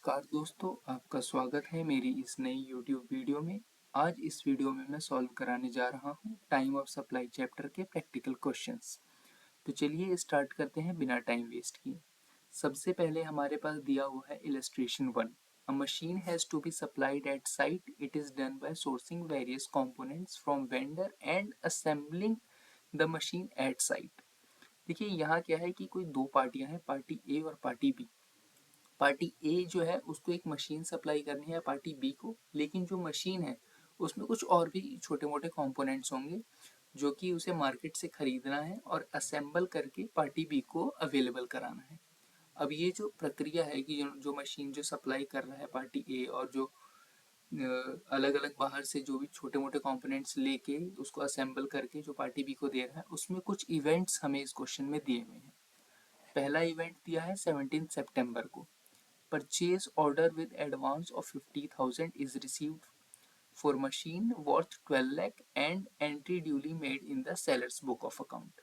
नमस्कार दोस्तों, आपका स्वागत है मेरी इस नई YouTube वीडियो में। आज इस वीडियो में मैं सॉल्व कराने जा रहा हूँ टाइम ऑफ सप्लाई चैप्टर के प्रैक्टिकल क्वेश्चंस। तो चलिए स्टार्ट करते हैं बिना टाइम वेस्ट किए। सबसे पहले हमारे पास दिया हुआ है illustration 1। A machine has to be supplied at site. It is done by sourcing various components from vendor and assembling the machine at site. देखिए यहाँ क्या है कि कोई दो पार्टियां हैं, पार्टी ए और पार्टी बी। पार्टी ए जो है उसको एक मशीन सप्लाई करनी है पार्टी बी को, लेकिन जो मशीन है उसमें कुछ और भी छोटे मोटे कंपोनेंट्स होंगे जो कि उसे मार्केट से खरीदना है और असेंबल करके पार्टी बी को अवेलेबल कराना है। अब ये जो प्रक्रिया है कि जो मशीन जो सप्लाई कर रहा है पार्टी ए और जो अलग अलग बाहर से जो भी छोटे मोटे कंपोनेंट्स लेके उसको असेंबल करके जो पार्टी बी को दे रहा है, उसमें कुछ इवेंट्स हमें इस क्वेश्चन में दिए हुए हैं। पहला इवेंट दिया है 17 सितंबर को। Purchase order with advance of 50,000 is received for machine worth 12 lakh and entry duly made in the seller's book of account।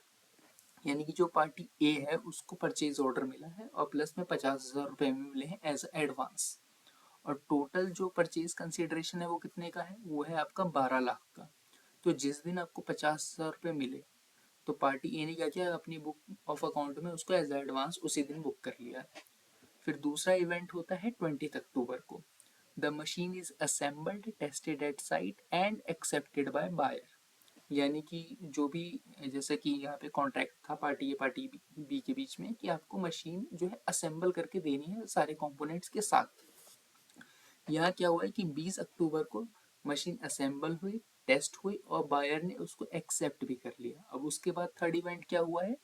यानी कि जो पार्टी ए है उसको परचेज ऑर्डर मिला है और प्लस में 50,000 रुपए में मिले हैं एज एडवांस। और टोटल जो परचेज कंसिडरेशन है वो कितने का है, वो है आपका 12 लाख का। तो जिस दिन आपको 50,000 रुपए मिले तो पार्टी ए ने क्या किया, अपनी बुक ऑफ अकाउंट में उसको एज एडवांस उसी दिन बुक कर लिया। फिर दूसरा इवेंट होता है 20 अक्टूबर को। The machine is assembled, tested at site and accepted by buyer. यानी कि जो भी, जैसे कि यहाँ पे कॉन्ट्रैक्ट था पार्टी ए पार्टी बी के बीच में कि आपको मशीन जो है असेंबल करके देनी है सारे कंपोनेंट्स के साथ। यहाँ क्या हुआ है कि 20 अक्टूबर को मशीन असेंबल हुई, टेस्ट हुई और बायर ने उसको एक्सेप्ट भी कर लिया। अब उसके बाद थर्ड इवेंट क्या हुआ है,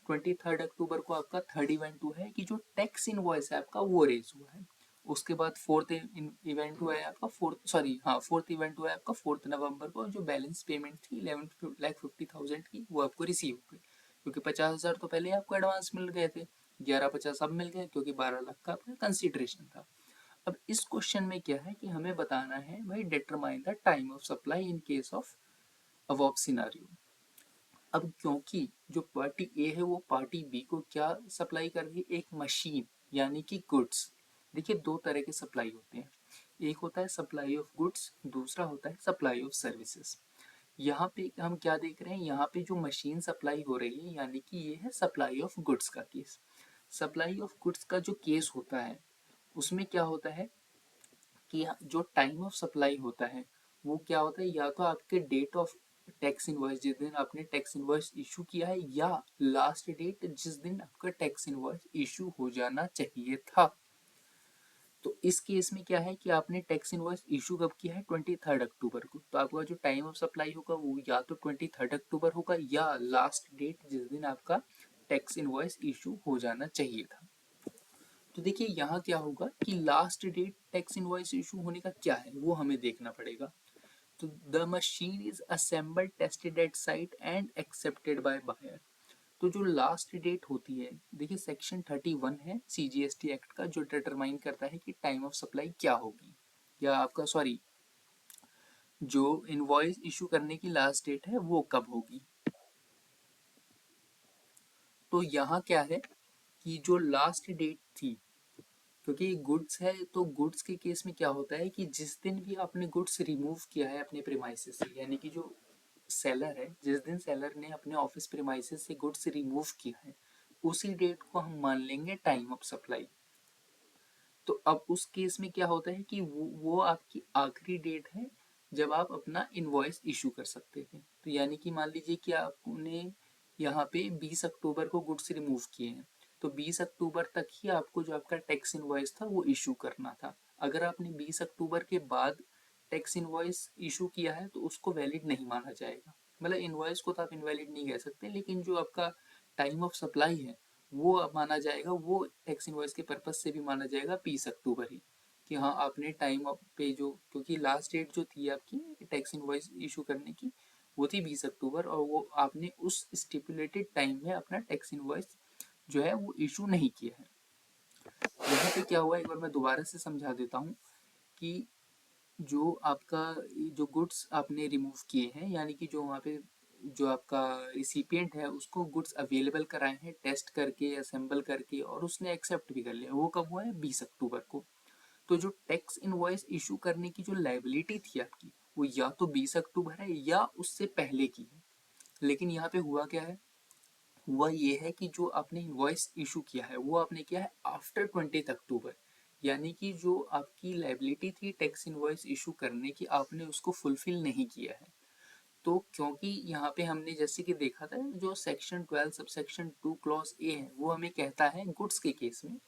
23 अक्टूबर को आपका थर्ड इवेंट हुआ है कि जो टैक्स इनवॉइस है आपका वो रेज हुआ है। उसके बाद फोर्थ इवेंट हुआ है आपका फोर्थ इवेंट हुआ है आपका 4 नवंबर को, जो बैलेंस पेमेंट थी 11,50,000 की वो आपको रिसीव हुई, क्योंकि 50,000 तो पहले आपको एडवांस मिल गए थे, 11,50 अब मिल गए क्योंकि 12 लाख का आपका कंसिडरेशन था। अब इस क्वेश्चन में क्या है कि हमें बताना है भाई, determine the time of supply in case of above scenario. अब क्योंकि जो पार्टी ए है वो पार्टी बी को क्या सप्लाई कर रही है, एक मशीन यानी कि गुड्स। देखिए दो तरह के सप्लाई होते हैं, एक होता है सप्लाई ऑफ गुड्स, दूसरा होता है सप्लाई ऑफ सर्विसेज। यहाँ पे हम क्या देख रहे हैं, यहाँ पे जो मशीन सप्लाई हो रही है यानी कि ये है सप्लाई ऑफ गुड्स का केस। सप्लाई ऑफ गुड्स का जो केस होता है उसमें क्या होता है कि जो टाइम ऑफ सप्लाई होता है वो क्या होता है, या तो आपके डेट ऑफ टैक्स इनवॉइस, जिस दिन आपने टैक्स इनवॉइस इशू किया है, या लास्ट डेट जिस दिन आपका टैक्स इनवॉइस इशू हो जाना चाहिए था। तो इस केस में क्या है कि आपने टैक्स इनवॉइस इशू कब किया है, 23 अक्टूबर को, तो आपका जो टाइम ऑफ सप्लाई होगा वो या तो 23 अक्टूबर होगा या लास्ट डेट जिस दिन आपका टैक्स इनवॉइस इशू हो जाना चाहिए था। तो देखिए यहाँ क्या होगा कि last date tax invoice issue होने का क्या है वो हमें देखना पड़ेगा। तो the machine is assembled, tested at site and accepted by buyer. तो जो लास्ट डेट होती है, देखिए सेक्शन 31 है CGST एक्ट का जो डिटरमाइन करता है कि टाइम ऑफ सप्लाई क्या होगी, या आपका सॉरी जो इनवॉइस इशू करने की लास्ट डेट है वो कब होगी। तो यहाँ क्या है कि जो लास्ट डेट थी, क्योंकि गुड्स है तो गुड्स के केस में क्या होता है कि जिस दिन भी आपने गुड्स रिमूव किया है अपने प्रीमाइसेस से, यानी कि जो सेलर है जिस दिन सेलर ने अपने ऑफिस प्रीमाइसेस से गुड्स रिमूव किया है उसी डेट को हम मान लेंगे टाइम ऑफ सप्लाई। तो अब उस केस में क्या होता है कि वो आपकी आखिरी डेट है जब आप अपना इनवॉइस इशू कर सकते थे। तो यानी कि मान लीजिए कि आपने यहाँ पे 20 अक्टूबर को गुड्स रिमूव किए हैं, तो 20 अक्टूबर तक ही आपको जो आपका टैक्स इनवॉइस था वो इशू करना था। अगर आपने 20 अक्टूबर के बाद टैक्स इनवॉइस इशू किया है तो उसको वैलिड नहीं माना जाएगा। मतलब इनवॉइस को तो आप इनवैलिड नहीं कह सकते, लेकिन जो आपका टाइम ऑफ सप्लाई है वो माना जाएगा, वो टैक्स इनवॉइस के पर्पज से भी माना जाएगा 20 अक्टूबर ही, कि हाँ आपने टाइम पे जो, क्योंकि लास्ट डेट जो थी आपकी टैक्स इनवॉइस इशू करने की वो थी 20 अक्टूबर, और वो आपने उस स्टिपुलेटेड टाइम में अपना टैक्स इनवॉइस जो है वो इशू नहीं किया है। यहाँ पे क्या हुआ, एक बार मैं दोबारा से समझा देता हूँ कि जो आपका जो गुड्स आपने रिमूव किए हैं, यानी कि जो वहाँ पे जो आपका रिसिपिएंट है उसको गुड्स अवेलेबल कराए हैं टेस्ट करके असेंबल करके और उसने एक्सेप्ट भी कर लिया, वो कब हुआ है 20 अक्टूबर को। तो जो टैक्स इनवॉइस इशू करने की जो लायबिलिटी थी आपकी, वो या तो 20 अक्टूबर है या उससे पहले की है। लेकिन यहाँ पे हुआ क्या है, हुआ ये है कि जो आपने इनवॉइस इशू किया है वो आपने किया है आफ्टर 20 अक्टूबर, यानी कि जो आपकी लायबिलिटी थी टैक्स इनवॉइस इशू करने की, आपने उसको फुलफिल नहीं किया है। तो क्योंकि यहाँ पे हमने जैसे कि देखा था, जो section 12 sub section 2 clause A है वो हमें कहता है गुड्स के केस में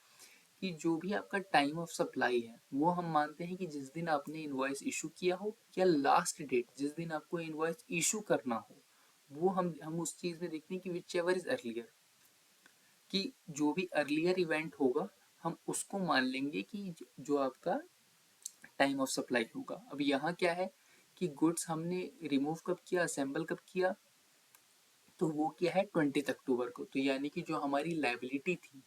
कि जो भी आपका टाइम ऑफ सप्लाई है वो हम मानते हैं कि जिस दिन आपने इनवॉइस इशू किया हो या लास्ट डेट जिस दिन आपको इनवॉइस इशू करना हो, वो हम उस चीज में देखते हैं कि विच एवर इज अर्लियर, कि जो भी अर्लियर इवेंट होगा हम उसको मान लेंगे कि जो आपका टाइम ऑफ सप्लाई होगा। अब यहाँ क्या है कि गुड्स हमने रिमूव कब किया, असेंबल कब किया, तो वो किया है 20 अक्टूबर को। तो यानी कि जो हमारी लायबिलिटी थी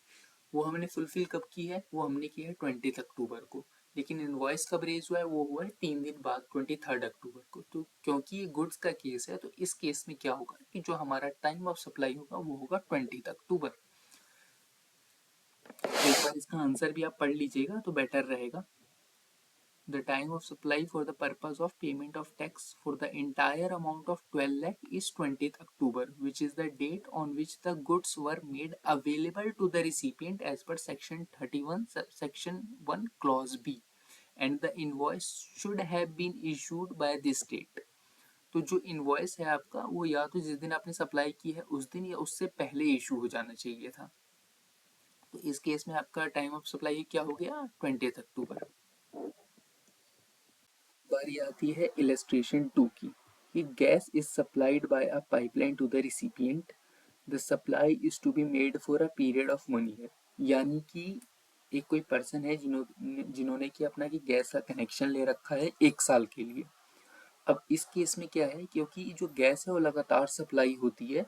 वो हमने फुलफिल कब की है, वो हमने की है 20 अक्टूबर को। लेकिन इनवॉइस कब रेज हुआ है, वो हुआ है 3 दिन बाद 23 अक्टूबर को। तो क्योंकि ये गुड्स का केस है तो इस केस में क्या होगा कि जो हमारा टाइम ऑफ सप्लाई होगा वो होगा 20 अक्टूबर। एक बार इसका आंसर भी आप पढ़ लीजिएगा तो बेटर रहेगा। The time of supply for the purpose of payment of tax for the entire amount of 12 lakh is 20th October, which is the date on which the goods were made available to the recipient as per section 31 subsection 1 clause B, and the invoice should have been issued by this date. तो जो invoice है आपका वो या तो जिस दिन आपने सप्लाई की है उस दिन या उससे पहले इशू हो जाना चाहिए था। तो इस केस में आपका टाइम ऑफ सप्लाई क्या हो गया, 20 अक्टूबर। बारी आती है इलस्ट्रेशन 2 की, कि gas is supplied by a pipeline to the recipient, the supply is to be made for a period of 1 year. यानी कि एक कोई पर्सन है जिन्होंने कि अपना कि गैस का कनेक्शन ले रखा है 1 साल के लिए। अब इस केस में क्या है, क्योंकि जो गैस है वो लगातार सप्लाई होती है,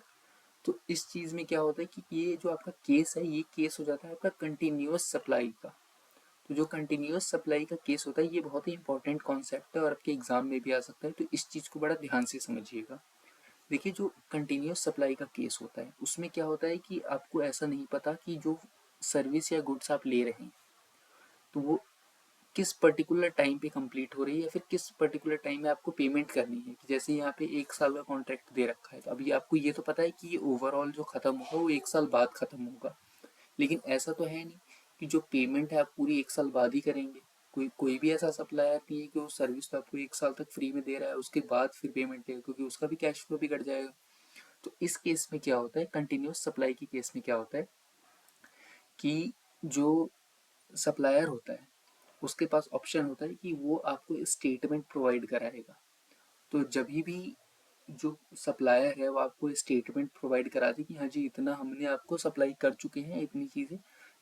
तो इस चीज में क्या होता है कि ये जो आपका केस है ये केस हो जाता है आपका कंटिन्यूअस सप्लाई का। तो जो कंटिन्यूअस सप्लाई का केस होता है ये बहुत ही इंपॉर्टेंट कॉन्सेप्ट है और आपके एग्जाम में भी आ सकता है, तो इस चीज को बड़ा ध्यान से समझिएगा। देखिए जो कंटिन्यूअस सप्लाई का केस होता है उसमें क्या होता है कि आपको ऐसा नहीं पता कि जो सर्विस या गुड्स आप ले रहे हैं तो वो किस पर्टिकुलर टाइम पे कंप्लीट हो रही है या फिर किस पर्टिकुलर टाइम में आपको पेमेंट करनी है। कि जैसे यहाँ पे 1 साल का कॉन्ट्रैक्ट दे रखा है तो अभी आपको ये तो पता है कि ये ओवरऑल जो खत्म होगा वो 1 साल बाद खत्म होगा, लेकिन ऐसा तो है नहीं कि जो पेमेंट है आप पूरी 1 साल बाद ही करेंगे। कोई भी ऐसा सप्लायर नहीं है कि वो सर्विस तो आपको 1 साल तक फ्री में दे रहा है उसके बाद फिर पेमेंट देगा, क्योंकि उसका भी कैश फ्लो भी कट जाएगा। तो इस केस में क्या होता है, कंटिन्यूस सप्लाई के केस में क्या होता है कि जो सप्लायर होता है उसके पास ऑप्शन होता है कि वो आपको स्टेटमेंट प्रोवाइड कराएगा। तो जब भी जो सप्लायर है वो आपको स्टेटमेंट प्रोवाइड करा दे कि हाँ जी इतना हमने आपको सप्लाई कर चुके हैं इतनी चीज़ें,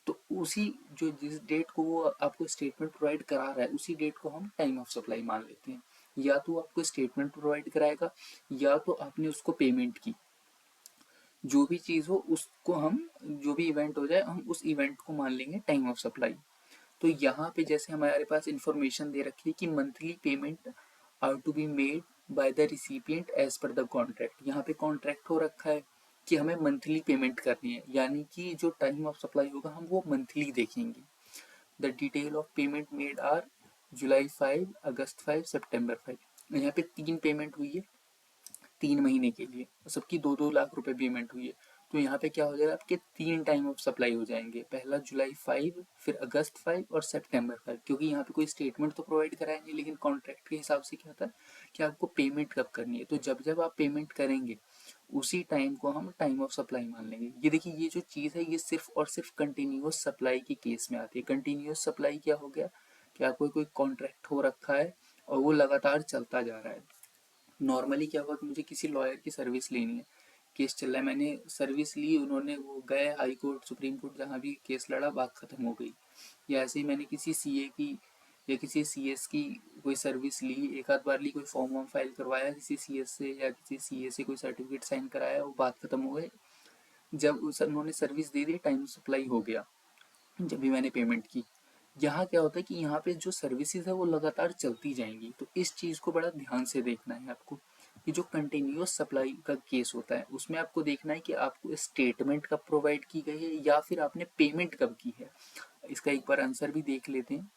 तो उसी जो जिस डेट को वो आपको स्टेटमेंट प्रोवाइड करा रहा है उसी डेट को हम टाइम ऑफ सप्लाई मान लेते हैं। या तो आपको स्टेटमेंट प्रोवाइड कराएगा या तो आपने उसको पेमेंट की, जो भी चीज़ हो उसको हम, जो भी इवेंट हो जाए हम उस इवेंट को मान लेंगे टाइम ऑफ सप्लाई। तो यहाँ पे जैसे हमारे पास इंफॉर्मेशन दे रखी है कि monthly payment are to be made by the recipient as per the contract. यहाँ पे कॉन्ट्रैक्ट हो रखा है कि हमें मंथली पेमेंट करनी है, यानी कि जो टाइम ऑफ सप्लाई होगा हम वो मंथली देखेंगे। The detail of payment made are July 5, August 5, September 5। यहाँ पे 3 पेमेंट हुई है 3 महीने के लिए, सबकी 2-2 लाख रुपए पेमेंट हुई है। तो यहाँ पे क्या हो जाएगा, आपके 3 टाइम ऑफ सप्लाई हो जाएंगे, पहला जुलाई 5, फिर अगस्त 5 और सितंबर 5। क्योंकि यहाँ पे कोई स्टेटमेंट तो प्रोवाइड कराया नहीं, लेकिन कॉन्ट्रैक्ट के हिसाब से क्या होता है कि आपको पेमेंट कब करनी है, तो जब जब आप पेमेंट करेंगे उसी टाइम को हम टाइम ऑफ सप्लाई मान लेंगे। ये देखिए ये जो चीज़ है ये सिर्फ और सिर्फ कंटिन्यूअस सप्लाई के केस में आती है। कंटिन्यूअस सप्लाई क्या हो गया कि आपको कोई कॉन्ट्रैक्ट हो रखा है और वो लगातार चलता जा रहा है। नॉर्मली क्या हुआ कि मुझे किसी लॉयर की सर्विस लेनी है, केस चल रहा है, मैंने सर्विस ली, उन्होंने वो गए हाई कोर्ट सुप्रीम कोर्ट जहाँ भी केस लड़ा बात खत्म हो गई। या ऐसे ही मैंने किसी सीए की या किसी सीएस की कोई सर्विस ली, एक आध बार ली, कोई फॉर्म वॉर्म फाइल करवाया किसी सीएस से या किसी सीए से कोई सर्टिफिकेट साइन कराया, वो बात खत्म हो गई। जब उस उन्होंने सर्विस दे दी टाइम सप्लाई हो गया, जब भी मैंने पेमेंट की। यहाँ क्या होता है कि यहाँ पे जो सर्विसेज है वो लगातार चलती जाएंगी, तो इस चीज़ को बड़ा ध्यान से देखना है आपको कि जो कंटिन्यूअस सप्लाई का केस होता है उसमें आपको देखना है कि आपको स्टेटमेंट कब प्रोवाइड की गई है या फिर आपने पेमेंट कब की है। इसका एक बार आंसर भी देख लेते हैं।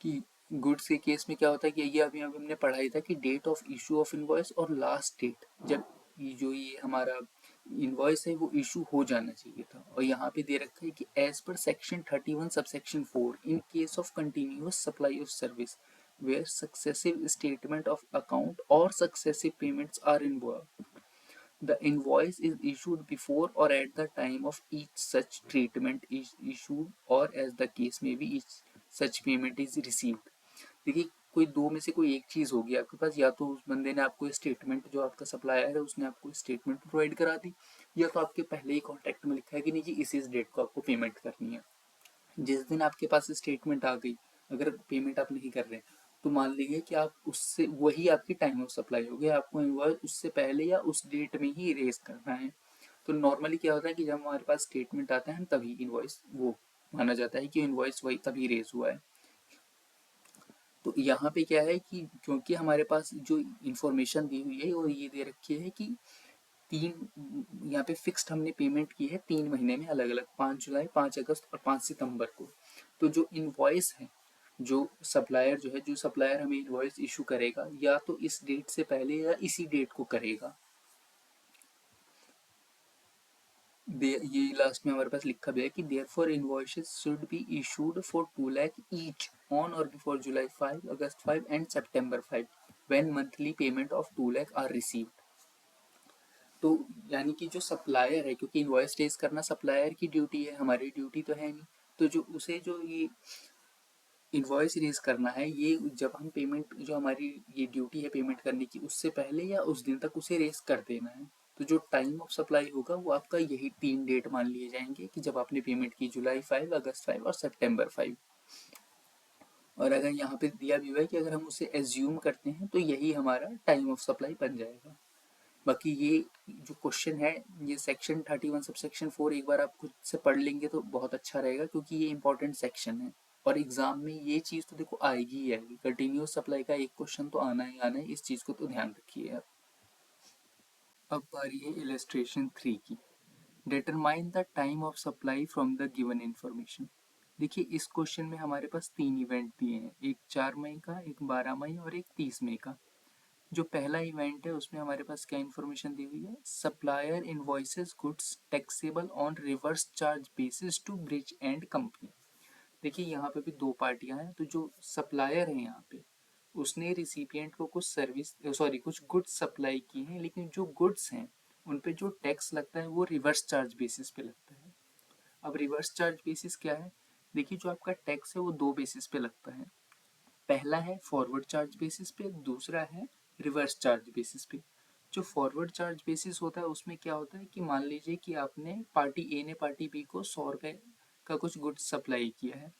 कि गुड्स के केस में क्या होता है कि ये अभी अभी हमने पढ़ाई था कि date of issue of invoice और लास्ट डेट, जब ये हमारा इनवॉइस है वो इशू हो जाना चाहिए था। और यहाँ पे दे रखा है कि एज पर section 31 subsection 4 in case of continuous supply of service where successive statement of account और successive payments are involve, the invoice is issued before or at the time of each such treatment is issued or as the case may be each such payment is received। देखिए कोई दो में से कोई एक चीज होगी आपके पास, या तो उस बंदे ने आपको स्टेटमेंट, जो आपका सप्लायर है उसने आपको स्टेटमेंट प्रोवाइड करा दी, या तो आपके पहले ही कॉन्ट्रैक्ट में लिखा है कि नहीं जी इस डेट को आपको पेमेंट करनी है। जिस दिन आपके पास स्टेटमेंट आ गई, अगर पेमेंट आप नहीं कर रहे हैं तो मान लीजिए कि आप उससे, वही आपकी टाइम ऑफ सप्लाई हो गया, आपको इनवॉइस उससे पहले या उस डेट में ही रेज करना है। तो नॉर्मली क्या होता है कि जब हमारे पास स्टेटमेंट आता है तभी इनवॉइस वो माना जाता है कि इनवॉइस वही तभी रेज हुआ है। तो यहाँ पे क्या है कि क्योंकि हमारे पास जो इंफॉर्मेशन दी हुई है वो ये दे रखी है कि यहाँ पे फिक्स्ड हमने पेमेंट की है 3 महीने में अलग अलग, 5 जुलाई, 5 अगस्त और 5 सितंबर को। तो जो इनवॉइस है, जो सप्लायर हमें इनवॉइस इशू करेगा या तो इस डेट से पहले या इसी डेट को करेगा। ये लास्ट में हमारे पास लिखा भी है कि therefore invoices should be issued for 2 lakh each on और before July 5, August 5 and September 5 when monthly payment of 2 lakh are received. तो यानी कि जो सप्लायर है, क्योंकि इनवॉइस रेज करना सप्लायर की ड्यूटी है, हमारी ड्यूटी तो है नहीं, तो जो उसे जो ये इनवॉइस रेज करना है, ये जब हम पेमेंट, जो हमारी ये ड्यूटी है पेमेंट करने की, उससे पहले या उस दिन तक उसे रेज कर देना है। तो जो टाइम ऑफ सप्लाई होगा वो आपका यही 3 डेट मान लिए जाएंगे कि जब आपने पेमेंट की, जुलाई 5, अगस्त 5 और सितंबर 5। और अगर यहाँ पे दिया भी हुआ है कि अगर हम उसे एज्यूम करते हैं तो यही हमारा टाइम ऑफ सप्लाई बन जाएगा। बाकी ये जो क्वेश्चन है, ये सेक्शन 31 सब सेक्शन 4 एक बार आप खुद से पढ़ लेंगे तो बहुत अच्छा रहेगा, क्योंकि ये इंपॉर्टेंट सेक्शन है और एग्जाम में ये चीज़ तो देखो आएगी ही आएगी। कंटिन्यूस सप्लाई का एक क्वेश्चन तो आना ही आना है, इस चीज़ को तो ध्यान रखिए आप। अब बारी है इलस्ट्रेशन 3 की। Determine the time of supply from the given information. देखिए इस क्वेश्चन में हमारे पास 3 इवेंट दिए हैं, एक 4 मई का, एक 12 मई और एक 30 मई का। जो पहला इवेंट है उसमें हमारे पास क्या इन्फॉर्मेशन दी हुई है, supplier invoices goods taxable on reverse charge basis to bridge and company. देखिए यहाँ पे भी दो पार्टियां हैं, तो जो सप्लायर है यहाँ पे उसने रिसिपिएंट को कुछ गुड्स सप्लाई की हैं, लेकिन जो गुड्स हैं उन पे जो टैक्स लगता है वो रिवर्स चार्ज बेसिस पे लगता है। अब रिवर्स चार्ज बेसिस क्या है, देखिए जो आपका टैक्स है वो दो बेसिस पे लगता है। पहला है फॉरवर्ड चार्ज बेसिस पे, दूसरा है रिवर्स चार्ज बेसिस पे। जो फॉरवर्ड चार्ज बेसिस होता है उसमें क्या होता है कि मान लीजिए कि आपने पार्टी ए ने पार्टी बी को 100 रुपये का कुछ गुड्स सप्लाई किया है,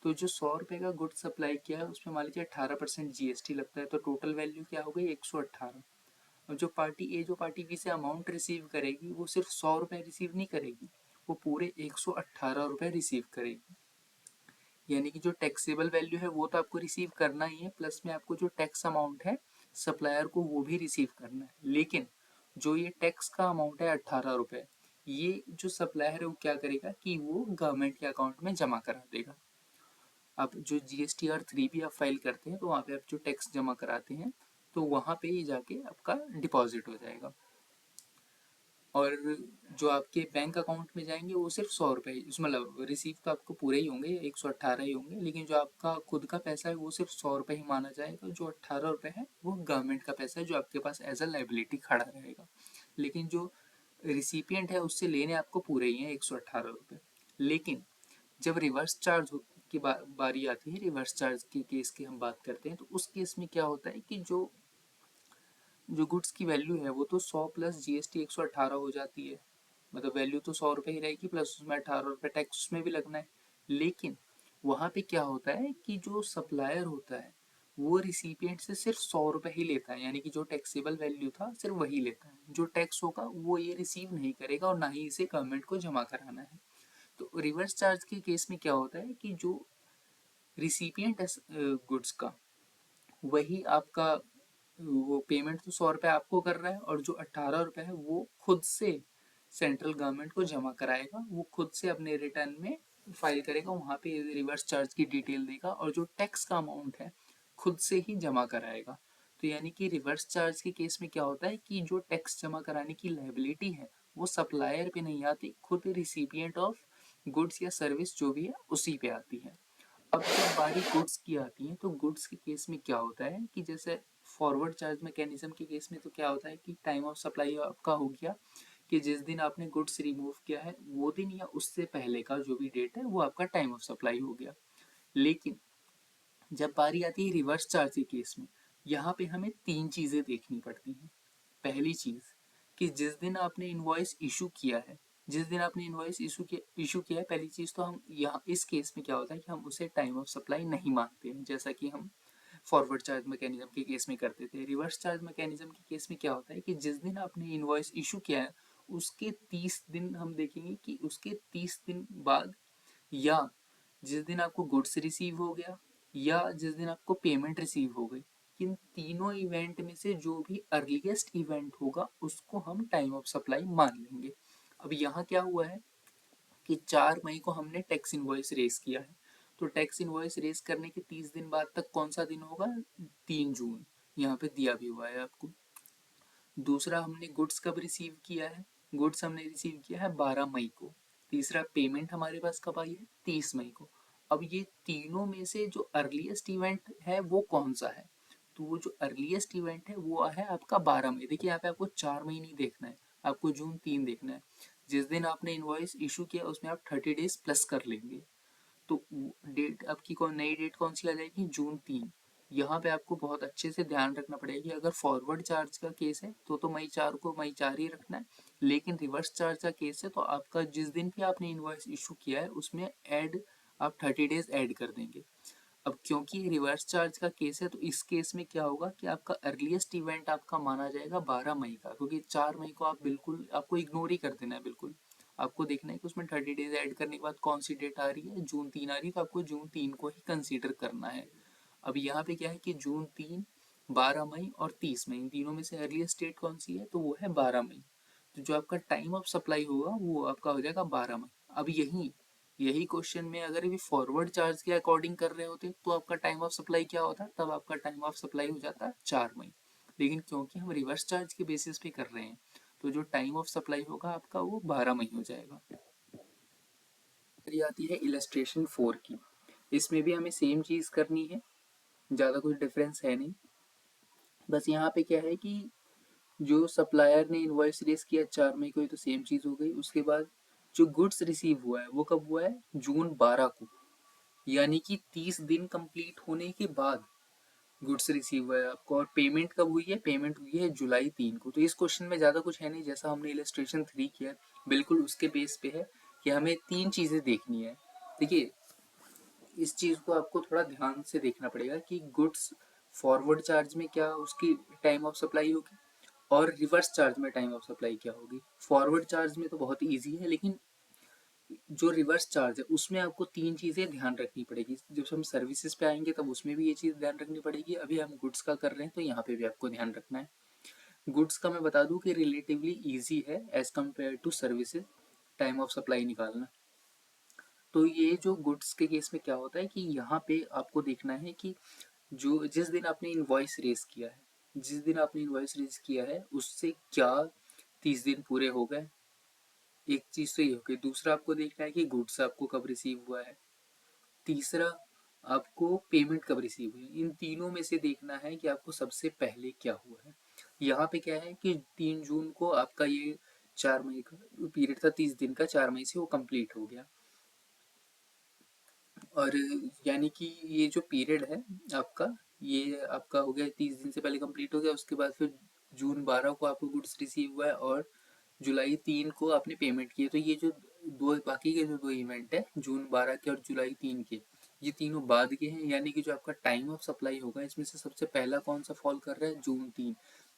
तो जो 100 रुपये का गुड्स सप्लाई किया है उसमें मान लीजिए 18% जीएसटी लगता है, तो टोटल वैल्यू क्या हो गई 118। और जो पार्टी ए जो पार्टी बी से अमाउंट रिसीव करेगी वो सिर्फ 100 रुपये रिसीव नहीं करेगी, वो पूरे 118 रुपये रिसीव करेगी। यानी कि जो टैक्सेबल वैल्यू है वो तो आपको रिसीव करना ही है, प्लस में आपको जो टैक्स अमाउंट है सप्लायर को वो भी रिसीव करना है। लेकिन जो ये टैक्स का अमाउंट है 18 रुपये, ये जो सप्लायर है वो क्या करेगा कि वो गवर्नमेंट के अकाउंट में जमा करा देगा। आप जो GSTR 3 भी आप फाइल करते हैं तो वहाँ पे आप जो टैक्स जमा कराते हैं तो वहाँ पे ही जाके आपका डिपॉजिट हो जाएगा। और जो आपके बैंक अकाउंट में जाएंगे वो सिर्फ 100 रुपये, मतलब रिसीव तो आपको पूरे ही होंगे, 118 ही होंगे, लेकिन जो आपका खुद का पैसा है वो सिर्फ 100 रुपये ही माना जाएगा। जो 18 रुपये है वो गवर्नमेंट का पैसा है जो आपके पास एज अ लाइबिलिटी खड़ा रहेगा। लेकिन जो रिसिपिएंट है उससे लेने आपको पूरे ही हैं 118 रुपये। लेकिन जब रिवर्स चार्ज की बारी आती है, रिवर्स चार्ज के केस की हम बात करते हैं, तो उस केस में क्या होता है कि जो गुड्स की वैल्यू है वो तो 100 प्लस जीएसटी 118 हो जाती है, मतलब वैल्यू तो 100 रुपये ही रहेगी, प्लस उसमें 18 रुपये टैक्स उसमें भी लगना है। लेकिन वहाँ पे क्या होता है कि जो सप्लायर होता है वो रिसिपिएंट से सिर्फ 100 रुपये ही लेता है, यानी कि जो टैक्सेबल वैल्यू था सिर्फ वही लेता है, जो टैक्स होगा वो ये रिसीव नहीं करेगा और ना ही इसे गवर्नमेंट को जमा कराना है। तो रिवर्स चार्ज के केस में क्या होता है कि जो रिसिपिएंट है गुड्स का, वही आपका वो पेमेंट तो 100 रुपये आपको कर रहा है और जो 18 रुपये है वो खुद से सेंट्रल गवर्नमेंट को जमा कराएगा, वो खुद से अपने रिटर्न में फाइल करेगा वहाँ पे रिवर्स चार्ज की डिटेल देगा और जो टैक्स का अमाउंट है खुद से ही जमा कराएगा। तो यानी कि रिवर्स चार्ज के केस में क्या होता है कि जो टैक्स जमा कराने की लायबिलिटी है वो सप्लायर पे नहीं आती, खुद रिसिपिएंट ऑफ गुड्स या सर्विस जो भी है उसी पे आती है। अब जब बारी गुड्स की आती है तो गुड्स के केस में क्या होता है कि जैसे फॉरवर्ड चार्ज मैकेनिज्म के केस में तो क्या होता है कि टाइम ऑफ सप्लाई आपका हो गया कि जिस दिन आपने गुड्स रिमूव किया है वो दिन या उससे पहले का जो भी डेट है वो आपका टाइम ऑफ सप्लाई हो गया। लेकिन जब बारी आती है रिवर्स चार्ज के केस में, यहाँ पे हमें तीन चीजें देखनी पड़ती हैं। पहली चीज कि जिस दिन आपने इनवॉइस इशू किया है, जिस दिन आपने इनवॉइस इशू किया है, पहली चीज तो हम यहाँ इस केस में क्या होता है कि हम उसे टाइम ऑफ सप्लाई नहीं मानते हैं, जैसा कि हम फॉरवर्ड चार्ज मैकेनिज्म के केस में करते थे। रिवर्स चार्ज मैकेनिज्म के केस में क्या होता है कि जिस दिन आपने इनवॉइस इशू किया है उसके 30 दिन हम देखेंगे कि उसके 30 दिन बाद, या जिस दिन आपको गुड्स रिसीव हो गया, या जिस दिन आपको पेमेंट रिसीव हो गई, इन तीनों इवेंट में से जो भी अर्लीस्ट इवेंट होगा उसको हम टाइम ऑफ सप्लाई मान लेंगे। अब यहाँ क्या हुआ है कि 4 मई को हमने टैक्स इनवॉइस रेस किया है, तो टैक्स इनवॉइस रेस करने के 30 दिन बाद तक कौन सा दिन होगा? 3 जून, यहाँ पे दिया भी हुआ है आपको। दूसरा, हमने गुड्स कब रिसीव किया है? गुड्स हमने रिसीव किया है 12 मई को। तीसरा, पेमेंट हमारे पास कब आई है? 30 मई को। अब ये तीनों में से जो अर्लीस्ट इवेंट है वो कौन सा है? तो वो जो अर्लीस्ट इवेंट है वो है आपका 12 मई। देखिए यहाँ पे आपको 4 मई नहीं देखना है, आपको जून 3 देखना है। जिस दिन आपने इनवॉइस इशू किया उसमें आप 30 डेज प्लस कर लेंगे, तो डेट आपकी कौन नई डेट कौन सी आ जाएगी? जून 3। यहाँ पे आपको बहुत अच्छे से ध्यान रखना पड़ेगा कि अगर फॉरवर्ड चार्ज का केस है तो मई 4 को मई 4 ही रखना है, लेकिन रिवर्स चार्ज का केस है तो आपका जिस दिन भी आपने इनवॉइस इशू किया है उसमें ऐड आप 30 डेज ऐड कर देंगे। अब क्योंकि रिवर्स चार्ज का केस है तो इस केस में क्या होगा कि आपका अर्लीस्ट इवेंट आपका माना जाएगा 12 मई का, क्योंकि 4 मई को आप बिल्कुल आपको इग्नोर ही कर देना है। बिल्कुल आपको देखना है कि उसमें 30 डेज ऐड करने के बाद कौन सी डेट आ रही है, जून 3 आ रही है, तो आपको जून 3 को ही कंसीडर करना है। अब यहाँ पे क्या है कि जून 3, 12 मई और 30 मई, इन तीनों में से अर्लीस्ट डेट कौन सी है? तो वो है 12 मई। तो जो आपका टाइम ऑफ सप्लाई होगा वो आपका हो जाएगा 12 मई। अब यही यही क्वेश्चन में अगर भी फॉरवर्ड चार्ज के अकॉर्डिंग कर रहे होते तो आपका टाइम ऑफ सप्लाई क्या होता? तब आपका टाइम ऑफ सप्लाई हो जाता 4 मई। लेकिन क्योंकि हम रिवर्स चार्ज के बेसिस पे कर रहे हैं तो जो टाइम ऑफ सप्लाई होगा आपका वो 12 मई हो जाएगा। फिर आती है इलस्ट्रेशन 4 की। इसमें भी हमें सेम चीज़ करनी है, ज़्यादा कुछ डिफरेंस है नहीं। बस यहाँ पे क्या है कि जो सप्लायर ने इनवॉइस रेस किया 4 मई को, ये तो सेम चीज़ हो गई। उसके बाद जो गुड्स रिसीव हुआ है वो कब हुआ है? जून 12 को, यानी कि 30 दिन कंप्लीट होने के बाद गुड्स रिसीव हुआ है आपको। और पेमेंट कब हुई है? पेमेंट हुई है जुलाई 3 को। तो इस क्वेश्चन में ज़्यादा कुछ है नहीं, जैसा हमने इलस्ट्रेशन 3 किया बिल्कुल उसके बेस पे है कि हमें तीन चीज़ें देखनी है। देखिए इस चीज़ को आपको थोड़ा ध्यान से देखना पड़ेगा कि गुड्स फॉरवर्ड चार्ज में क्या उसकी टाइम ऑफ सप्लाई होगी और रिवर्स चार्ज में टाइम ऑफ सप्लाई क्या होगी। फॉरवर्ड चार्ज में तो बहुत ईजी है, लेकिन जो रिवर्स चार्ज है उसमें आपको तीन चीज़ें ध्यान रखनी पड़ेगी। जब हम सर्विसेज पे आएंगे तब उसमें भी ये चीज़ ध्यान रखनी पड़ेगी। अभी हम गुड्स का कर रहे हैं तो यहाँ पे भी आपको ध्यान रखना है। गुड्स का मैं बता दूं कि रिलेटिवली ईजी है as compare to services time of supply निकालना। तो ये जो गुड्स के केस में क्या होता है कि यहाँ पे आपको देखना है कि जो जिस दिन आपने इनवॉइस रेस किया है, जिस दिन आपने इनवॉइस रेस किया है उससे क्या 30 दिन पूरे हो गए? एक चीज़ तो ये हो गई। दूसरा आपको देखना है कि गुड्स आपको कब रिसीव हुआ है। तीसरा आपको पेमेंट कब रिसीव हुई। इन तीनों में से देखना है कि आपको सबसे पहले क्या हुआ है। यहाँ पे क्या है कि 3 जून को आपका ये 4 मई का पीरियड था 30 दिन का, 4 मई से वो कंप्लीट हो गया। और यानी कि ये जो पीरियड है आपका, ये आपका हो गया 30 दिन से पहले कंप्लीट हो गया। उसके बाद फिर जून 12 को आपको गुड्स रिसीव हुआ है और जुलाई 3 को आपने पेमेंट की है। तो ये जो दो बाकी के जो दो इवेंट है जून 12 के और जुलाई 3 के, ये तीनों बाद के हैं। यानी कि जो आपका टाइम ऑफ सप्लाई होगा इसमें से सबसे पहला कौन सा फॉल कर रहा है? जून 3।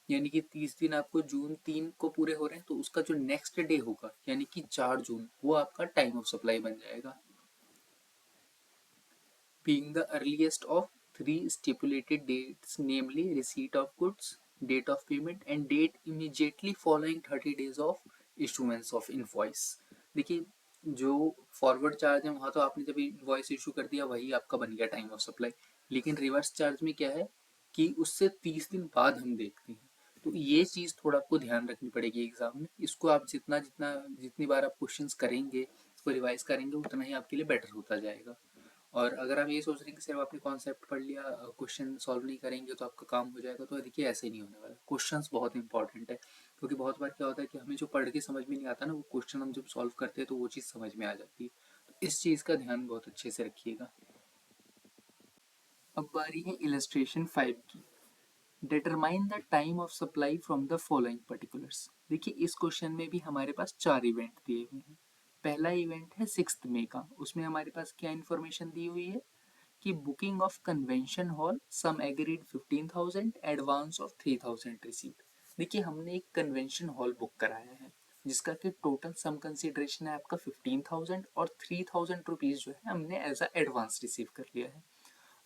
यानी कि 30 दिन आपको जून 3 को पूरे हो रहे हैं तो उसका जो नेक्स्ट डे होगा यानी कि 4 जून, वो आपका टाइम ऑफ सप्लाई बन जाएगा। Being the earliest of three stipulated dates, namely receipt of goods, date of payment and date immediately following 30 days of issuance of invoice। देखिए जो फॉरवर्ड चार्ज है वहाँ तो आपने जब इनवॉइस इशू कर दिया वही आपका बन गया टाइम ऑफ सप्लाई, लेकिन रिवर्स चार्ज में क्या है कि उससे 30 दिन बाद हम देखते हैं। तो ये चीज़ थोड़ा आपको ध्यान रखनी पड़ेगी एग्जाम में। इसको आप जितना जितना जितनी बार आप क्वेश्चंस करेंगे, इसको रिवाइज करेंगे, उतना ही आपके लिए बेटर होता जाएगा। और अगर आप ये सोच रहे हैं कि सिर्फ आपने कॉन्सेप्ट पढ़ लिया, क्वेश्चन सॉल्व नहीं करेंगे तो आपका काम हो जाएगा, तो देखिए ऐसे नहीं होने वाला। क्वेश्चंस बहुत इंपॉर्टेंट है, क्योंकि बहुत बार क्या होता है कि हमें जो पढ़ के समझ में नहीं आता ना, वो क्वेश्चन हम जब सॉल्व करते हैं तो वो चीज़ समझ में आ जाती है। तो इस चीज़ का ध्यान बहुत अच्छे से रखिएगा। अब बारी है इलस्ट्रेशन 5 की। Determine the time of supply from the following particulars. देखिए इस क्वेश्चन में भी हमारे पास 4 इवेंट दिए हुए हैं। पहला इवेंट है 6 मई का। उसमें हमारे पास क्या इन्फॉर्मेशन दी हुई है कि booking of convention hall, sum agreed 15,000, advance of 3,000 received. देखिए हमने एक कन्वेंशन हॉल बुक कराया है जिसका कि टोटल सम कंसिडरेशन है आपका 15,000 और 3,000 रुपीज जो है हमने एज अ एडवांस रिसीव कर लिया है।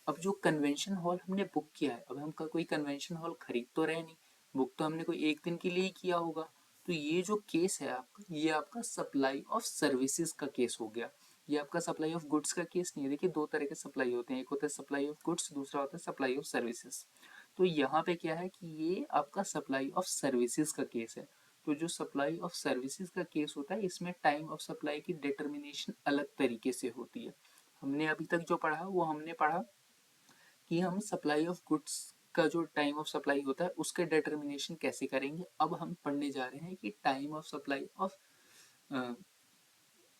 अब जो कन्वेंशन हॉल हमने बुक किया है, अब हम का कोई कन्वेंशन हॉल खरीद तो रहे नहीं, बुक तो हमने कोई एक दिन के लिए ही किया होगा। तो ये जो केस है आपका, ये आपका सप्लाई ऑफ सर्विसेज का केस हो गया। ये आपका सप्लाई ऑफ गुड्स का केस नहीं है। देखिए दो तरह के सप्लाई होते हैं, एक होता है सप्लाई ऑफ गुड्स, दूसरा होता है सप्लाई ऑफ सर्विसेज। तो यहाँ पे क्या है कि ये आपका सप्लाई ऑफ सर्विसेज का केस है। तो जो सप्लाई ऑफ सर्विसेज का केस होता है, इसमें टाइम ऑफ सप्लाई की डिटर्मिनेशन अलग तरीके से होती है। हमने अभी तक जो पढ़ा वो हमने पढ़ा कि हम सप्लाई ऑफ गुड्स का जो टाइम ऑफ सप्लाई होता है उसके डिटर्मिनेशन कैसे करेंगे। अब हम पढ़ने जा रहे हैं कि टाइम ऑफ सप्लाई ऑफ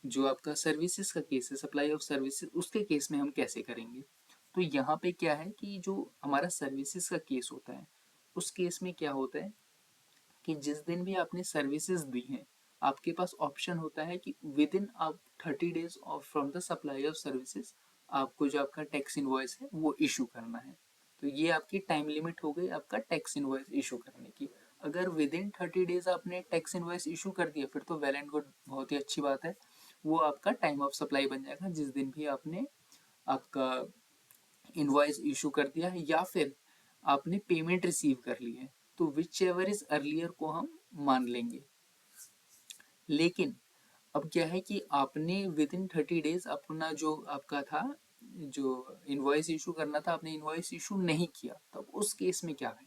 जो आपका सर्विसेज का केस है, सप्लाई ऑफ सर्विसेज, उसके केस में हम कैसे करेंगे। तो यहाँ पे क्या है कि जो हमारा सर्विसेज का केस होता है, उस केस में क्या होता है कि जिस दिन भी आपने सर्विसेज दी हैं, आपके पास ऑप्शन होता है कि विद इन आप 30 days of from the supply of services आपको जो आपका टैक्स इनवॉइस है वो इशू करना है। तो ये आपकी टाइम लिमिट हो गई आपका टैक्स इनवॉइस इशू करने की। अगर विद इन 30 डेज आपने टैक्स इनवॉइस इशू कर दिया फिर तो वेल एंड गुड, बहुत ही अच्छी बात है। वो आपका टाइम ऑफ सप्लाई बन जाएगा जिस दिन भी आपने आपका इनवॉइस इशू कर दिया है या फिर आपने पेमेंट रिसीव कर ली है, तो विच एवर इज अर्लियर को हम मान लेंगे। लेकिन अब क्या है कि आपने विद इन 30 डेज अपना जो आपका था, जो इनवॉइस इशू करना था, आपने इनवॉइस इशू नहीं किया, तब उस केस में क्या है,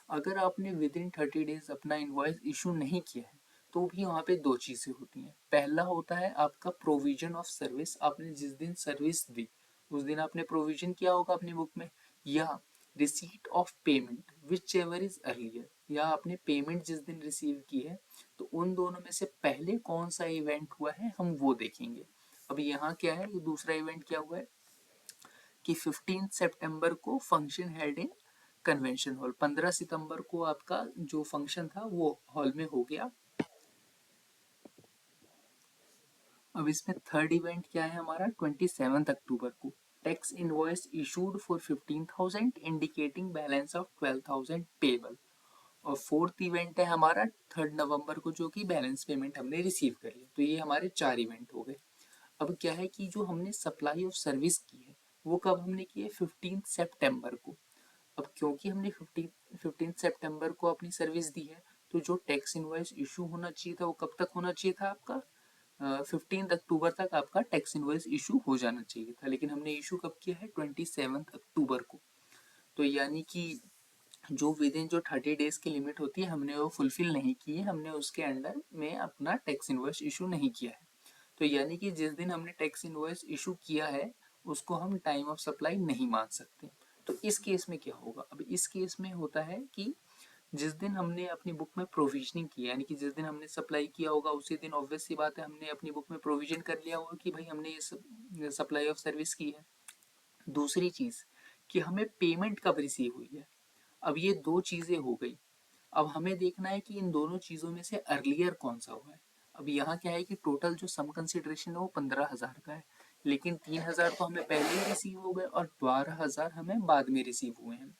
अगर आपने विद इन 30 डेज अपना इनवॉइस इशू नहीं किया है तो भी वहाँ पे दो चीज़ें होती हैं। पहला होता है आपका प्रोविजन ऑफ सर्विस, आपने जिस दिन सर्विस दी उस दिन आपने प्रोविजन किया होगा अपनी बुक में, या receipt of payment which ever is earlier, या आपने पेमेंट जिस दिन रिसीव की है। तो उन दोनों में से पहले कौन सा इवेंट हुआ है हम वो देखेंगे। अब यहाँ क्या है, ये दूसरा इवेंट क्या हुआ है कि 15 सितंबर को function held in convention hall, 15 सितंबर को आपका जो फंक्शन था वो हॉल में हो गया। अब इसमें थर्ड इवेंट क्या है हमारा, 27 अक्टूबर को tax invoice issued for 15,000 indicating balance of 12,000 payable. और फोर्थ इवेंट है हमारा 3 नवंबर को जो कि बैलेंस पेमेंट हमने रिसीव कर लिया। तो ये हमारे 4 इवेंट हो गए। अब क्या है कि जो हमने सप्लाई ऑफ सर्विस की है वो कब हमने की है, 15 सितंबर को। अब क्योंकि हमने 15 सितंबर को अपनी सर्विस दी है, तो जो टैक्स इनवॉइस इशू होना चाहिए था वो कब तक होना चाहिए था आपका, 15 अक्टूबर तक आपका टैक्स इनवॉइस इशू हो जाना चाहिए था। लेकिन हमने इशू कब किया है, 27 अक्टूबर को। तो यानी कि जो विद इन जो 30 डेज की लिमिट होती है हमने वो फुलफिल नहीं की है, हमने उसके अंडर में अपना टैक्स इनवॉइस इशू नहीं किया है। तो यानी कि जिस दिन हमने टैक्स इनवॉइस इशू किया है उसको हम टाइम ऑफ सप्लाई नहीं मान सकते। तो इस केस में क्या होगा, अब इस केस में होता है कि जिस दिन हमने अपनी बुक में प्रोविजनिंग की, यानी कि जिस दिन हमने सप्लाई किया होगा उसी दिन ऑब्वियस सी बात है हमने अपनी बुक में प्रोविजन कर लिया होगा कि भाई हमने ये सप्लाई ऑफ सर्विस की है। दूसरी चीज़ कि हमें पेमेंट कब रिसीव हुई है। अब ये दो चीज़ें हो गई। अब हमें देखना है कि इन दोनों चीज़ों में से अर्लियर कौन सा हुआ है। अब यहाँ क्या है कि टोटल जो सम कंसिडरेशन है वो 15,000 का है, लेकिन 3,000 तो हमें पहले ही रिसीव हो गए और 12,000 हमें बाद में रिसीव हुए हैं।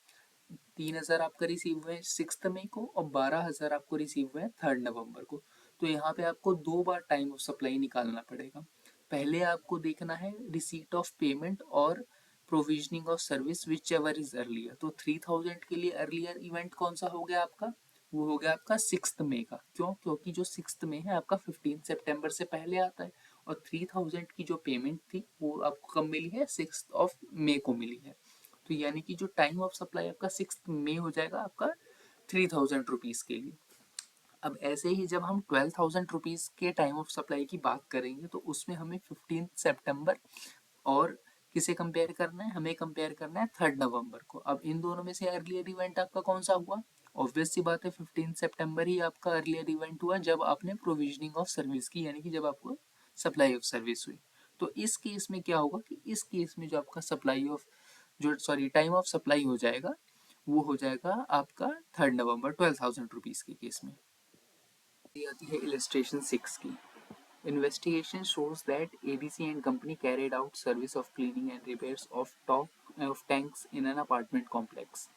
3,000 आपका रिसीव हुए 6 मई को और 12,000 आपको रिसीव हुए 3 नवंबर को। तो यहाँ पे आपको दो बार टाइम ऑफ सप्लाई निकालना पड़ेगा। पहले आपको देखना है रिसीट ऑफ पेमेंट और provisioning of service which ever is earlier. तो 3,000 के लिए अर्लियर इवेंट कौन सा हो गया आपका, वो हो गया आपका 6 मई का। क्यों, क्योंकि जो 6 मई है आपका 15 सितंबर से पहले आता है और 3000 की जो पेमेंट थी वो आपको कब मिली है, 6 मई को मिली है। तो यानी कि जो टाइम ऑफ सप्लाई आपका 6 मई हो जाएगा आपका 3000 रुपीज़ के लिए। अब ऐसे ही जब हम 12,000 रुपीज़ के टाइम ऑफ सप्लाई की बात करेंगे तो उसमें हमें 15 सितंबर और किसे कंपेयर करना है, हमें कंपेयर करना है 3 नवंबर को। अब इन दोनों में से अर्लियर इवेंट आपका कौन सा हुआ? ऑब्वियस सी बात है 15 सितंबर ही आपका अर्लियर इवेंट हुआ जब आपने प्रोविजनिंग ऑफ सर्विस की, यानी कि जब आपको सप्लाई ऑफ सर्विस हुई। तो इस केस में क्या होगा कि इस केस में जो आपका सप्लाई ऑफ जो सॉरी टाइम ऑफ सप्लाई हो जाएगा वो हो जाएगा आपका 3 नवंबर 12,000 रुपीज़ के केस में। ये आती है इलस्ट्रेशन 6 की। Investigation shows that ABC and company carried out service of cleaning and repairs of tanks in an apartment complex.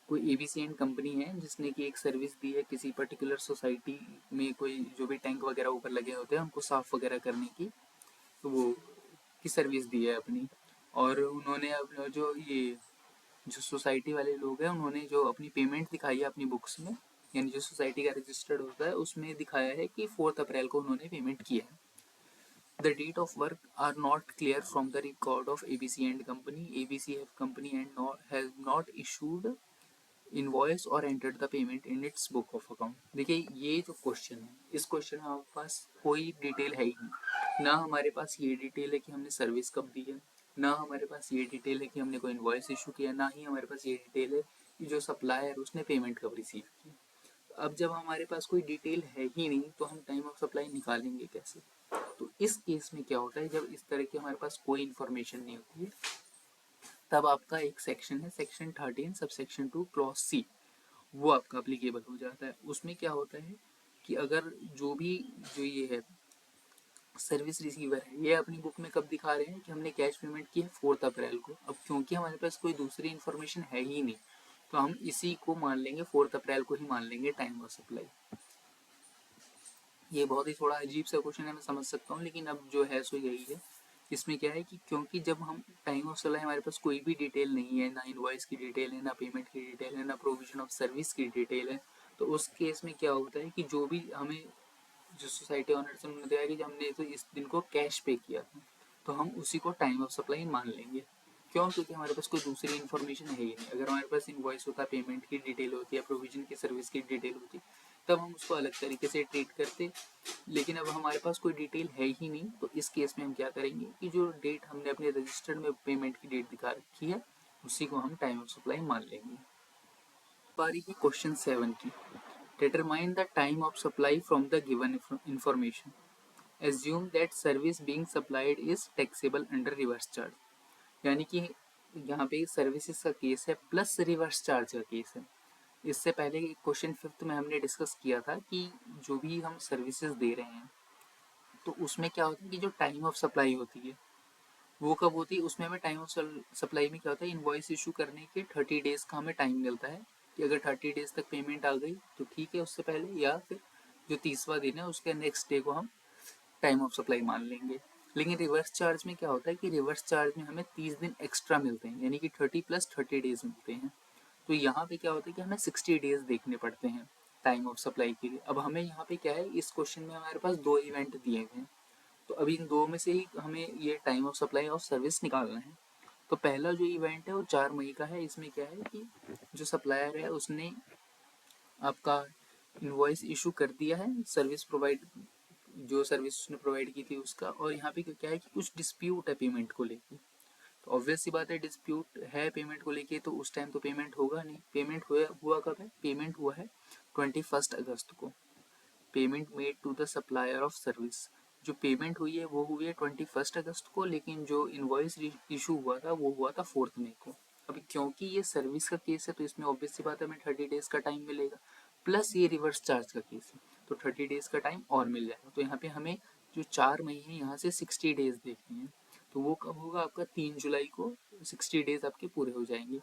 कोई ABC एंड कंपनी है जिसने की एक सर्विस दी है किसी पर्टिकुलर सोसाइटी में, कोई जो भी टैंक वगैरह ऊपर लगे होते हैं उनको साफ वगैरह करने की, तो वो की सर्विस दी है अपनी। और उन्होंने अब जो सोसाइटी वाले लोग हैं उन्होंने जो अपनी पेमेंट दिखाई है अपनी बुक्स में, यानी जो सोसाइटी का रजिस्टर्ड होता है उसमें दिखाया है कि 4 अप्रैल को उन्होंने पेमेंट किया है। The date of work are not clear from the record of ABC and company. ABC have company and has not issued invoice और enter the payment in its book of account. देखिए ये जो question है, इस question में हमारे पास कोई detail है ही नहीं। ना हमारे पास ये डिटेल है कि हमने सर्विस कब दी है, ना हमारे पास ये डिटेल है कि हमने कोई इनवॉइस इशू किया, ना ही हमारे पास ये डिटेल है कि जो सप्लायर उसने पेमेंट कब रिसीव की। अब जब हमारे पास कोई डिटेल है ही नहीं तो हम टाइम ऑफ सप्लाई निकालेंगे कैसे? तो इस केस में क्या होता है, जब इस तरह की हमारे पास कोई इन्फॉर्मेशन नहीं होती है तब आपका एक सेक्शन है, section 13 sub section 2 clause C, वो आपका अप्लीकेबल हो जाता है। उसमें क्या होता है कि अगर जो ये है सर्विस रिसीवर है, ये अपनी बुक में कब दिखा रहे हैं कि हमने कैश पेमेंट की है 4 अप्रैल को। अब क्योंकि हमारे पास कोई दूसरी इन्फॉर्मेशन है ही नहीं तो हम इसी को मान लेंगे, 4 अप्रैल को ही मान लेंगे टाइम ऑफ सप्लाई। ये बहुत ही थोड़ा अजीब सा क्वेश्चन है, मैं समझ सकता हूँ, लेकिन अब जो है सो यही है। इसमें क्या है कि क्योंकि जब हम टाइम ऑफ सप्लाई हमारे पास कोई भी डिटेल नहीं है, ना इनवॉइस की डिटेल है, ना पेमेंट की डिटेल है, ना प्रोविजन ऑफ सर्विस की डिटेल है, तो उस केस में क्या होता है कि जो भी हमें जो सोसाइटी ऑनर्स ने बताया कि हमने तो इस दिन को कैश पे किया था तो हम उसी को टाइम ऑफ सप्लाई मान लेंगे। क्यों? क्योंकि हमारे पास कोई दूसरी इन्फॉर्मेशन है ही नहीं। अगर हमारे पास इनवॉइस होता, पेमेंट की डिटेल होती है, प्रोविजन की सर्विस की डिटेल होती, तब हम उसको अलग तरीके से ट्रीट करते। लेकिन अब हमारे पास कोई डिटेल है ही नहीं तो इस केस में हम क्या करेंगे कि जो डेट हमने अपने रजिस्टर्ड में पेमेंट की डेट दिखा रखी है उसी को हम टाइम ऑफ सप्लाई मान लेंगे। बारी की क्वेश्चन 7 की। Determine the time of supply from the given information. Assume that service being supplied is taxable under reverse charge. यानी कि यहाँ पे सर्विसेज का केस है प्लस रिवर्स चार्ज का केस है। इससे पहले क्वेश्चन 5 में हमने डिस्कस किया था कि जो भी हम सर्विसेज दे रहे हैं तो उसमें क्या होता है कि जो टाइम ऑफ सप्लाई होती है वो कब होती है, उसमें हमें टाइम ऑफ सप्लाई में क्या होता है, इनवॉइस इशू करने के 30 डेज का हमें टाइम मिलता है कि अगर 30 डेज तक पेमेंट आ गई तो ठीक है उससे पहले, या फिर जो 30वां दिन है उसके नेक्स्ट डे को हम टाइम ऑफ सप्लाई मान लेंगे। लेकिन रिवर्स चार्ज में क्या होता है कि रिवर्स चार्ज में हमें 30 दिन एक्स्ट्रा मिलते हैं, यानी कि 30 + 30 डेज मिलते हैं। तो यहाँ पे क्या होता है कि हमें 60 डेज देखने पड़ते हैं टाइम ऑफ सप्लाई के लिए। अब हमें यहाँ पे क्या है, इस क्वेश्चन में हमारे पास 2 इवेंट दिए हुए हैं तो अभी इन 2 में से ही हमें ये time of supply of service निकालना है। तो पहला जो इवेंट है वो 4 मई का है। इसमें क्या है कि जो सप्लायर है उसने आपका इनवॉइस इशू कर दिया है सर्विस प्रोवाइड, जो सर्विस उसने प्रोवाइड की थी उसका, और यहाँ पे क्या है कि कुछ डिस्प्यूट है पेमेंट को लेके। तो ऑब्वियस सी बात है डिस्प्यूट है पेमेंट को लेके तो उस टाइम तो पेमेंट होगा नहीं। पेमेंट हुआ कब है? पेमेंट हुआ है 21 अगस्त को। Payment made to the supplier of service, जो पेमेंट हुई है वो हुई है 21 अगस्त को, लेकिन जो इनवॉइस इशू हुआ था वो हुआ था 4 मई को। अभी क्योंकि ये सर्विस का केस है तो इसमें ऑब्वियस सी बात है हमें 30 डेज का टाइम मिलेगा, प्लस ये रिवर्स चार्ज का केस है तो 30 डेज का टाइम और मिल जाएगा। तो यहाँ पे हमें जो 4 मई है यहाँ से 60 डेज देखनी है, तो वो कब होगा आपका 3 जुलाई को 60 डेज आपके पूरे हो जाएंगे।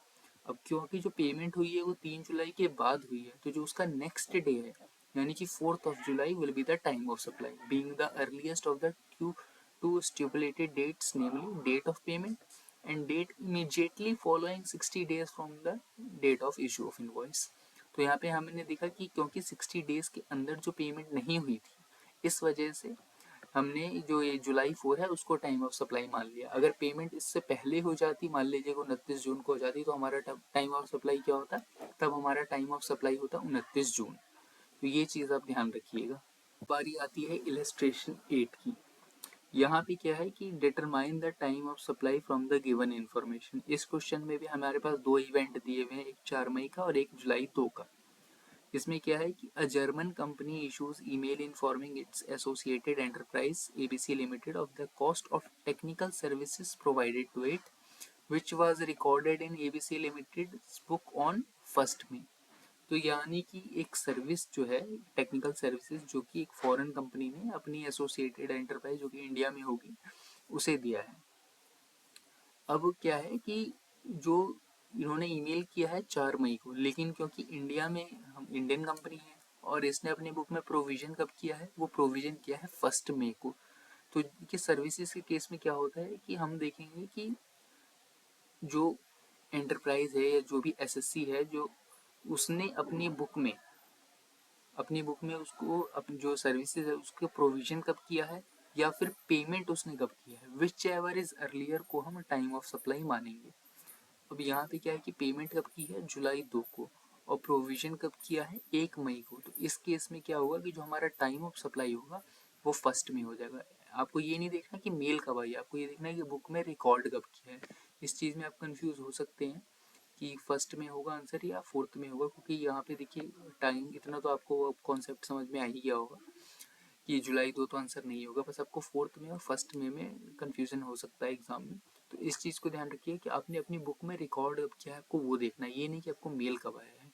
अब क्योंकि जो पेमेंट हुई है वो 3 जुलाई के बाद हुई है तो जो उसका नेक्स्ट डे है यानी कि 4th of July will be the time of supply, being the earliest of the two stipulated dates, namely date of payment and date immediately following 60 days from the date of issue of invoice। तो यहाँ पे हमने देखा कि क्योंकि 60 days के अंदर जो पेमेंट नहीं हुई थी इस वजह से हमने जो ये जुलाई 4 है उसको टाइम ऑफ सप्लाई मान लिया। अगर पेमेंट इससे पहले हो जाती, मान लीजिए 29 जून को हो जाती, तो हमारा टाइम ऑफ सप्लाई क्या होता? तब हमारा टाइम ऑफ सप्लाई होता 29 जून। तो ये चीज़ आप ध्यान रखिएगा। बारी आती है इलस्ट्रेशन 8 की। यहाँ पे क्या है कि determine the time of supply from the given information. इस क्वेश्चन में भी हमारे पास दो इवेंट दिए हुए हैं, एक 4 मई का और एक जुलाई 2 का। इसमें क्या है कि a German company issues email informing its associated enterprise ABC limited of the cost of technical services provided to it which was recorded in ABC limited book on 1 May. तो यानी कि एक सर्विस जो है, टेक्निकल सर्विसेज, जो कि एक foreign company ने अपनी एसोसिएटेड एंटरप्राइज जो कि इंडिया में होगी उसे दिया है। अब क्या है कि जो इन्होंने ईमेल किया है 4 मई को, लेकिन क्योंकि इंडिया में हम इंडियन कंपनी है और इसने अपनी बुक में प्रोविजन कब किया है, वो प्रोविजन किया है 1 मई को। तो ये सर्विसेज के केस में क्या होता है कि हम देखेंगे कि जो एंटरप्राइज है या जो भी एसएससी है, जो उसने अपनी बुक में उसको जो सर्विसेज है उसके प्रोविजन कब किया है या फिर पेमेंट उसने कब किया है, विच एवर इज अर्लियर को हम टाइम ऑफ सप्लाई मानेंगे। अब यहाँ पे क्या है कि पेमेंट कब की है, जुलाई 2 को, और प्रोविजन कब किया है, 1 मई को। तो इस केस में क्या होगा कि जो हमारा टाइम ऑफ सप्लाई होगा वो 1 में हो जाएगा। आपको ये नहीं देखना कि मेल कब आई, आपको ये देखना है कि बुक में रिकॉर्ड कब किया है। इस चीज़ में आप कंफ्यूज हो सकते हैं कि 1 में होगा आंसर या 4 में होगा, क्योंकि यहाँ पे देखिए टाइम इतना तो आपको कॉन्सेप्ट समझ में आ ही गया होगा कि जुलाई 2 तो आंसर नहीं होगा, बस आपको 4 में और 1 में कंफ्यूजन हो सकता है एग्जाम में। तो इस चीज़ को ध्यान रखिए कि आपने अपनी बुक में रिकॉर्ड कब किया है, आपको वो देखना है, ये नहीं कि आपको मेल कब आया है।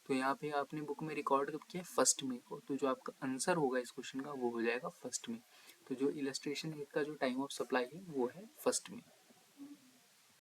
तो यहाँ पे आपने बुक में रिकॉर्ड कब किया है, 1 मई को, तो जो आपका आंसर होगा इस क्वेश्चन का वो हो जाएगा 1 में। तो जो इलस्ट्रेशन 8 का जो टाइम ऑफ सप्लाई है वो है 1 में।